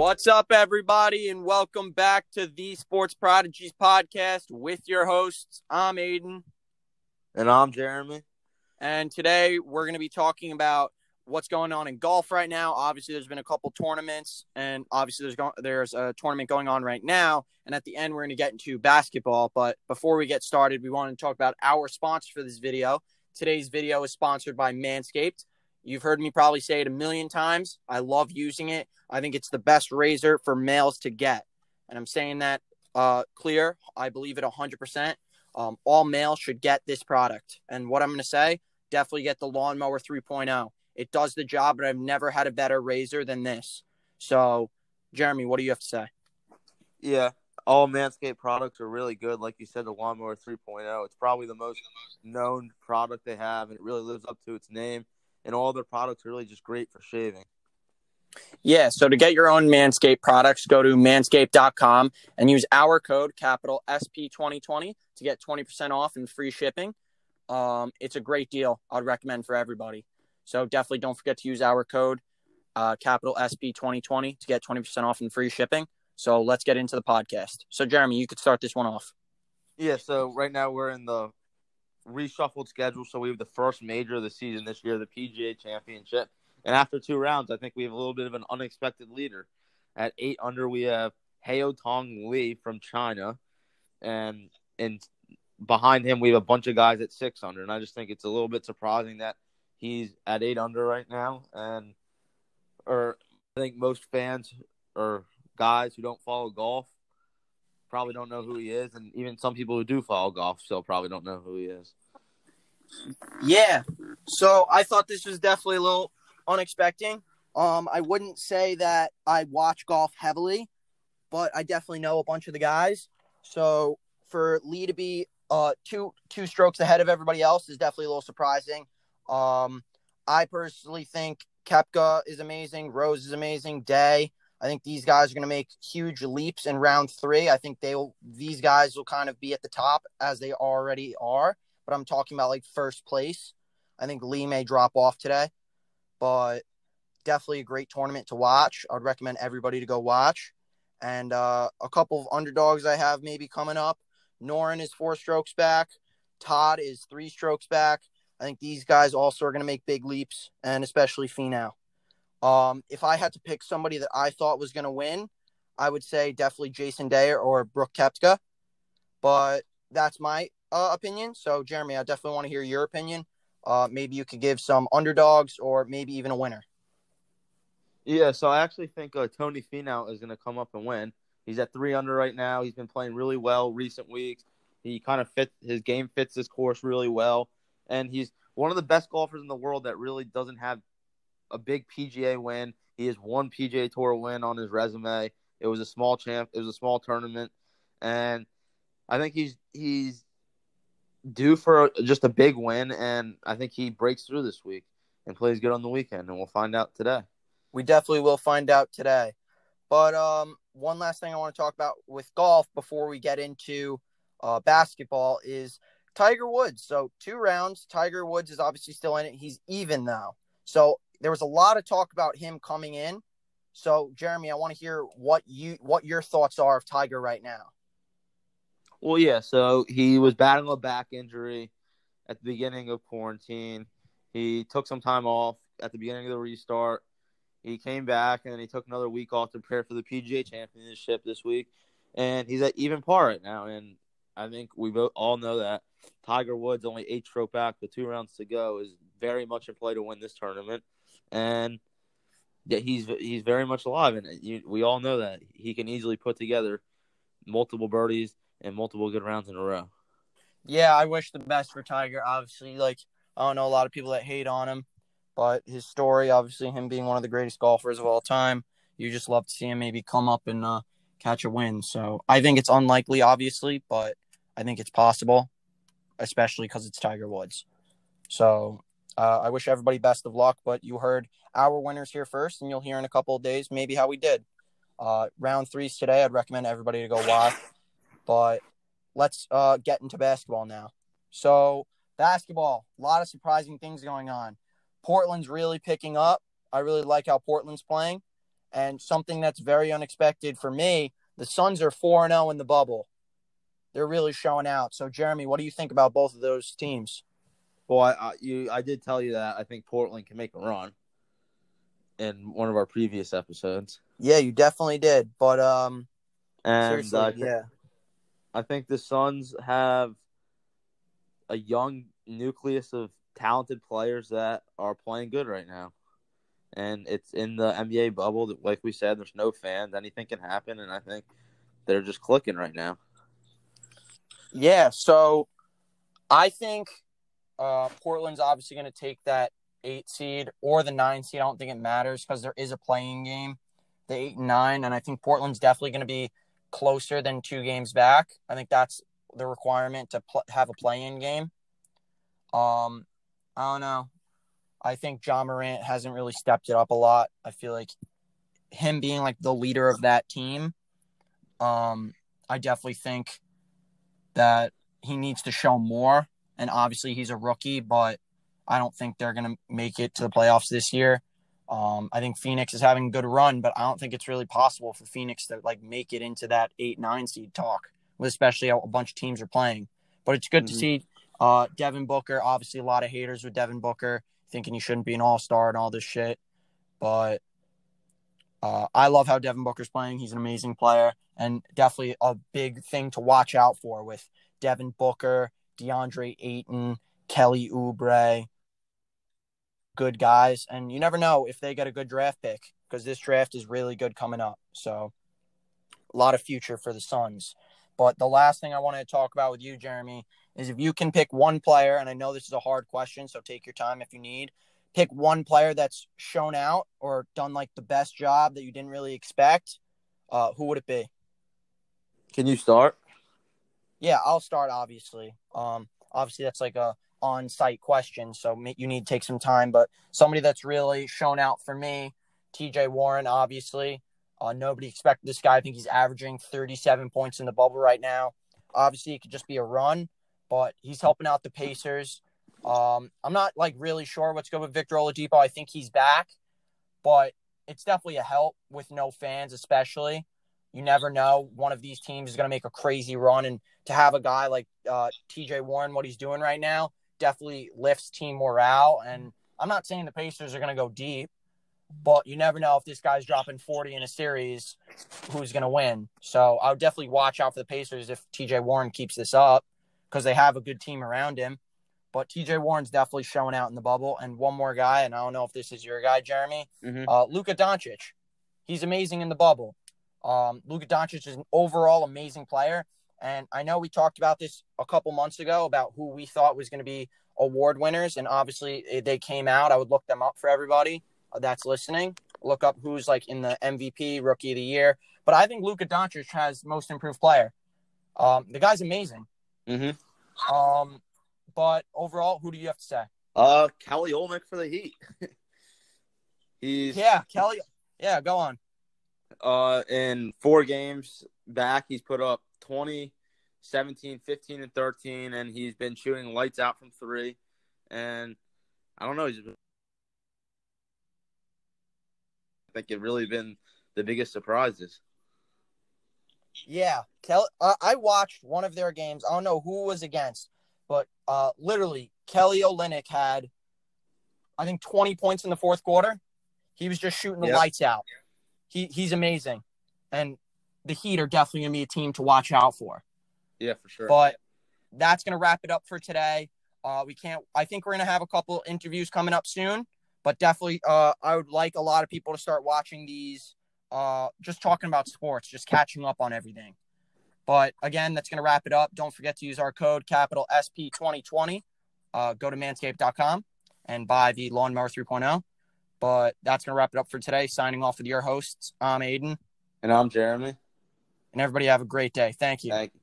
What's up, everybody, and welcome back to the Sports Prodigies podcast with your hosts. I'm Aiden. And I'm Jeremy. And today we're going to be talking about what's going on in golf right now. Obviously, there's been a couple tournaments, and obviously there's a tournament going on right now. And at the end, we're going to get into basketball. But before we get started, we want to talk about our sponsor for this video. Today's video is sponsored by Manscaped. You've heard me probably say it a million times. I love using it. I think it's the best razor for males to get. And I'm saying that clear. I believe it 100%. All males should get this product. And what I'm going to say, definitely get the Lawnmower 3.0. It does the job, but I've never had a better razor than this. So, Jeremy, what do you have to say? Yeah, all Manscaped products are really good. Like you said, the Lawnmower 3.0. It's probably the most known product they have, and it really lives up to its name. And all their products are really just great for shaving. Yeah, so to get your own Manscaped products, go to manscaped.com and use our code, capital SP2020, to get 20% off and free shipping. It's a great deal. I'd recommend for everybody. So definitely don't forget to use our code, capital SP2020, to get 20% off and free shipping. So let's get into the podcast. So, Jeremy, you could start this one off. Yeah, so right now we're in the reshuffled schedule. So we have the first major of the season this year, the PGA Championship. And after 2 rounds, I think we have a little bit of an unexpected leader. At 8 under, we have Heo Tong Lee from China. And behind him, we have a bunch of guys at 6 under. And I just think it's a little bit surprising that he's at 8 under right now. I think most fans or guys who don't follow golf probably don't know who he is. And even some people who do follow golf still probably don't know who he is. Yeah. So I thought this was definitely a little unexpected. I wouldn't say that I watch golf heavily, but I definitely know a bunch of the guys. So for Lee to be two strokes ahead of everybody else is definitely a little surprising. I personally think Koepka is amazing, Rose is amazing, Day. I think these guys are going to make huge leaps in round 3. I think these guys will kind of be at the top as they already are. But I'm talking about like first place. I think Lee may drop off today. But definitely a great tournament to watch. I would recommend everybody to go watch. And a couple of underdogs I have maybe coming up. Noren is 4 strokes back. Todd is 3 strokes back. I think these guys also are going to make big leaps, and especially Finau. If I had to pick somebody that I thought was going to win, I would say definitely Jason Day or Brooke Koepka. But that's my opinion. So, Jeremy, I definitely want to hear your opinion. Maybe you could give some underdogs or maybe even a winner. Yeah, so I actually think Tony Finau is going to come up and win. He's at 3 under right now. He's been playing really well recent weeks. He kind of his game fits this course really well. And he's one of the best golfers in the world that really doesn't have a big PGA win. He has 1 PGA Tour win on his resume. It was a small tournament. And I think he's due for just a big win, and I think he breaks through this week and plays good on the weekend, and we'll find out today. We definitely will find out today. But one last thing I want to talk about with golf before we get into basketball is Tiger Woods. So 2 rounds, Tiger Woods is obviously still in it. He's even now. So there was a lot of talk about him coming in. So, Jeremy, I want to hear what your thoughts are of Tiger right now. Well, yeah, so he was battling a back injury at the beginning of quarantine. He took some time off at the beginning of the restart. He came back, and then he took another week off to prepare for the PGA Championship this week. And he's at even par right now. And I think we all know that Tiger Woods, only 8 strokes back with 2 rounds to go, is very much in play to win this tournament. And yeah, he's very much alive. And we all know that he can easily put together multiple birdies and multiple good rounds in a row. Yeah, I wish the best for Tiger. Obviously, I don't know a lot of people that hate on him, but his story, obviously him being one of the greatest golfers of all time, you just love to see him maybe come up and catch a win. So I think it's unlikely, obviously, but I think it's possible, especially because it's Tiger Woods. So I wish everybody best of luck, but you heard our winners here first, and you'll hear in a couple of days maybe how we did. Round 3's today. I'd recommend everybody to go watch. But let's get into basketball now. So basketball, a lot of surprising things going on. Portland's really picking up. I really like how Portland's playing. And something that's very unexpected for me, the Suns are 4-0 in the bubble. They're really showing out. So, Jeremy, what do you think about both of those teams? Well, I did tell you that I think Portland can make a run in one of our previous episodes. Yeah, you definitely did. But And seriously, yeah. I think the Suns have a young nucleus of talented players that are playing good right now. And it's in the NBA bubble. Like we said, there's no fans. Anything can happen, and I think they're just clicking right now. Yeah, so I think Portland's obviously going to take that 8 seed or the 9 seed. I don't think it matters because there is a playing game, the 8 and 9, and I think Portland's definitely going to be closer than 2 games back. I think that's the requirement to have a play-in game. I don't know. I think Ja Morant hasn't really stepped it up a lot. I feel like him being like the leader of that team, I definitely think that he needs to show more. And obviously he's a rookie, but I don't think they're going to make it to the playoffs this year. I think Phoenix is having a good run, but I don't think it's really possible for Phoenix to like make it into that 8-9 seed talk, especially how a bunch of teams are playing. But it's good to see Devin Booker. Obviously, a lot of haters with Devin Booker thinking he shouldn't be an all-star and all this shit. But I love how Devin Booker's playing. He's an amazing player and definitely a big thing to watch out for with Devin Booker, DeAndre Ayton, Kelly Oubre. Good guys. And you never know if they get a good draft pick because this draft is really good coming up. So a lot of future for the Suns. But the last thing I wanted to talk about with you, Jeremy, is if you can pick one player, and I know this is a hard question, so take your time if you need, pick one player that's shown out or done like the best job that you didn't really expect, who would it be? Can you start? Yeah, I'll start, obviously. Obviously, that's like a on-site question, so you need to take some time. But somebody that's really shown out for me, TJ Warren, obviously. Nobody expected this guy. I think he's averaging 37 points in the bubble right now. Obviously, it could just be a run, but he's helping out the Pacers. I'm not like really sure what's good with Victor Oladipo. I think he's back, but it's definitely a help with no fans, especially. You never know. One of these teams is going to make a crazy run, and to have a guy like TJ Warren, what he's doing right now, definitely lifts team morale. And I'm not saying the Pacers are going to go deep, but you never know if this guy's dropping 40 in a series, who's going to win. So I would definitely watch out for the Pacers if TJ Warren keeps this up because they have a good team around him. But TJ Warren's definitely showing out in the bubble. And one more guy, and I don't know if this is your guy, Jeremy, Luka Doncic. He's amazing in the bubble. Luka Doncic is an overall amazing player. And I know we talked about this a couple months ago about who we thought was going to be award winners. And obviously they came out. I would look them up for everybody that's listening. Look up who's like in the MVP, Rookie of the Year. But I think Luka Doncic has most improved player. The guy's amazing. But overall, who do you have to say? Kelly Olynyk for the Heat. Kelly. Yeah, go on. In 4 games back, he's put up 20, 17, 15, and 13, and he's been shooting lights out from 3. And I don't know, I think it really been the biggest surprises. Yeah, Kelly. I watched one of their games. I don't know who was against, but literally Kelly Olynyk had, I think, 20 points in the fourth quarter. He was just shooting the lights out. He's amazing, and the Heat are definitely going to be a team to watch out for. Yeah, for sure. But that's going to wrap it up for today. I think we're going to have a couple interviews coming up soon, but definitely I would like a lot of people to start watching these, just talking about sports, just catching up on everything. But again, that's going to wrap it up. Don't forget to use our code capital SP2020. Go to manscaped.com and buy the Lawnmower 3.0. But that's going to wrap it up for today. Signing off with your hosts. I'm Aiden. And I'm Jeremy. And everybody have a great day. Thank you. Thank you.